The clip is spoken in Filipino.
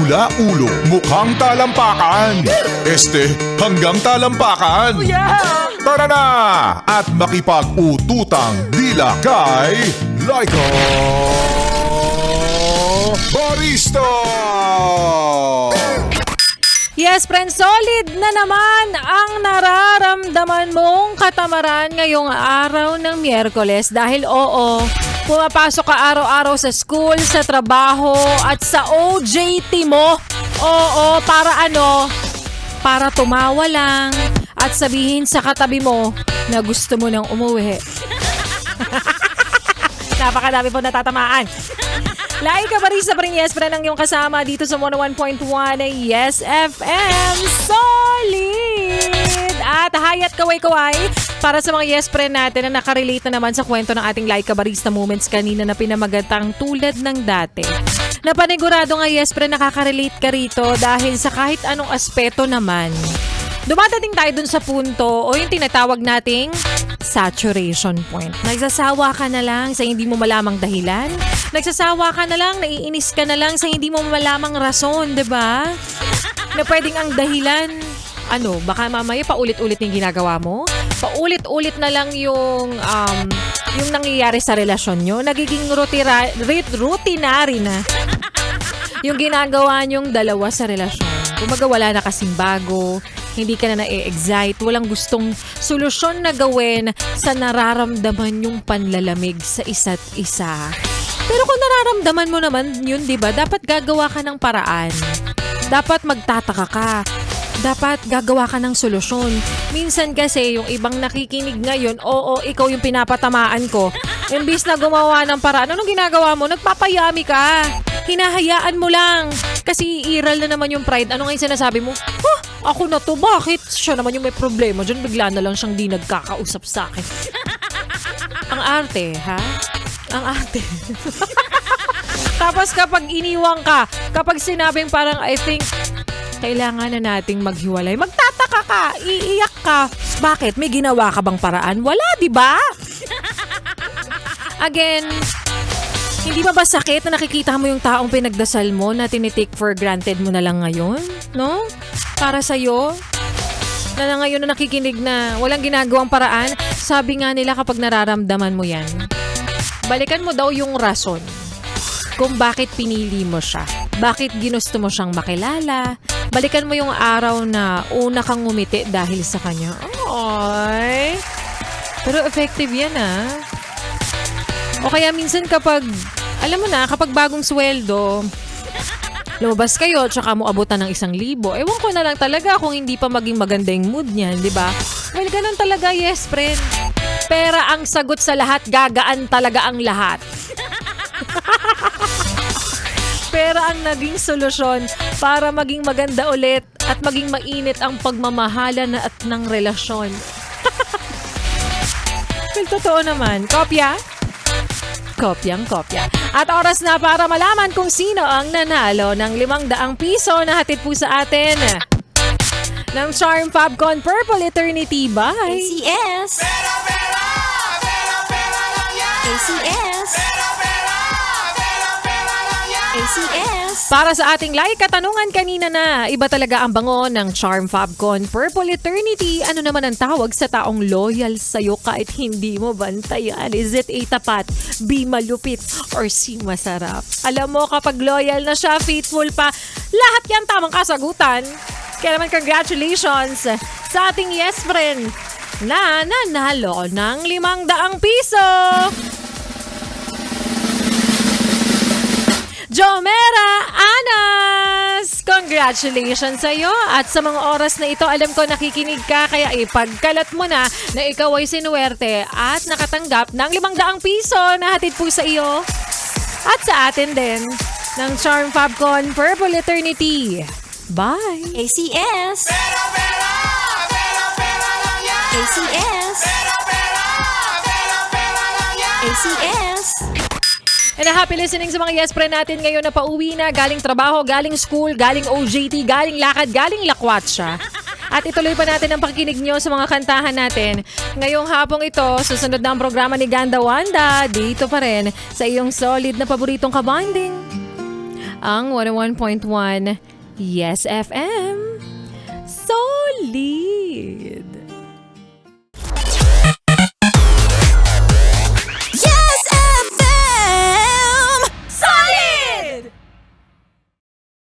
mula ulo, mukhang talampakan. Hanggang talampakan. Tara na at makipag-ututang dila kay Laika Barista! Yes, friend, solid na naman ang nararamdaman mong katamaran ngayong araw ng Miyerkules dahil pumapasok ka araw-araw sa school, sa trabaho at sa OJT mo. Para tumawa lang at sabihin sa katabi mo na gusto mo nang umuwi. Napakadami po natatamaan. Laika Barista pa rin, yes, friend, ang iyong kasama dito sa 101.1 Yes FM. Solid! At hayat kaway-kaway para sa mga yes friend natin na nakarelate na naman sa kwento ng ating Laika Barista moments kanina na pinamagatang tulad ng dati. Napanigurado nga yes friend nakaka-relate ka rito dahil sa kahit anong aspeto naman. Dumadating tayo dun sa punto o yung tinatawag nating saturation point. Nagsasawa ka na lang sa hindi mo malamang dahilan. Nagsasawa ka na lang, naiinis ka na lang sa hindi mo malamang rason, 'di ba? Na pwedeng ang dahilan, baka mamaya paulit-ulit yung ginagawa mo. Paulit-ulit na lang yung nangyayari sa relasyon nyo. Nagiging routinary na yung ginagawa nyong dalawa sa relasyon. Kumaga wala na kasing bago, hindi ka na na-excite, walang gustong solusyon na gawin sa nararamdaman yung panlalamig sa isa't isa. Pero kung nararamdaman mo naman yun, di ba, dapat gagawa ka ng paraan. Dapat magtataka ka. Dapat gagawa ka ng solusyon. Minsan kasi yung ibang nakikinig ngayon, ikaw yung pinapatamaan ko. Imbis na gumawa ng paraan, anong ginagawa mo? Nagpapayami ka. Hinahayaan mo lang. Kasi iiral na naman yung pride. Ano nga yung sinasabi mo? Ako na to, bakit? Siya naman yung may problema dyan. Bigla na lang siyang di nagkakausap sa akin. Ang arte, ha? Ang arte. Tapos kapag iniwang ka, kapag sinabing parang I think kailangan na nating maghiwalay, magtataka ka, iiyak ka. Bakit? May ginawa ka bang paraan? Wala, di ba? Again, hindi ba sakit na nakikita mo yung taong pinagdasal mo na tinitake for granted mo na lang ngayon? No? Para sa'yo? Na ngayon na nakikinig na walang ginagawang paraan, sabi nga nila kapag nararamdaman mo yan, balikan mo daw yung rason kung bakit pinili mo siya. Bakit ginusto mo siyang makilala. Balikan mo yung araw na una kang ngumiti dahil sa kanya. Ay! Pero effective yan, O kaya minsan kapag, alam mo na, kapag bagong sweldo, lumabas kayo, tsaka mo abutan ng 1,000. Ewan ko na lang talaga kung hindi pa maging maganda yung mood niyan, di ba? Well, ganun talaga, yes, friend. Pera ang sagot sa lahat, gagaan talaga ang lahat. Pera ang naging solusyon para maging maganda ulit at maging mainit ang pagmamahalan at ng relasyon. Well, totoo naman. Kopya? Kopyang-kopya. At oras na para malaman kung sino ang nanalo ng 500 piso na hatid po sa atin ng Charm Fabcon Purple Eternity by ACS. ACS. ACS. Para sa ating like katanungan kanina na, iba talaga ang bango ng Charm Fabcon Purple Eternity. Ano naman ang tawag sa taong loyal sa'yo kahit hindi mo bantayan? Is it A, tapat, B, malupit, or C, masarap? Alam mo, kapag loyal na siya, faithful pa, lahat yan tamang kasagutan. Kaya naman congratulations sa ating yes friend na nanalo ng 500 piso. Jomera Anas! Congratulations sa iyo. At sa mga oras na ito, alam ko nakikinig ka, kaya ipagkalat mo na ikaw ay sinuwerte at nakatanggap ng 500 piso na hatid po sa iyo at sa atin din ng Charm Fabcon Purple Eternity. Bye! ACS. ACS. ACS. And a happy listening sa mga yes friend natin ngayon na pauwi na, galing trabaho, galing school, galing OJT, galing lakad, galing lakwatsa. At ituloy pa natin ang pakikinig nyo sa mga kantahan natin. Ngayong hapong ito, susunod na ang programa ni Ganda Wanda, dito pa rin sa iyong solid na paboritong kabanding. ang 101.1 Yes FM. Solid!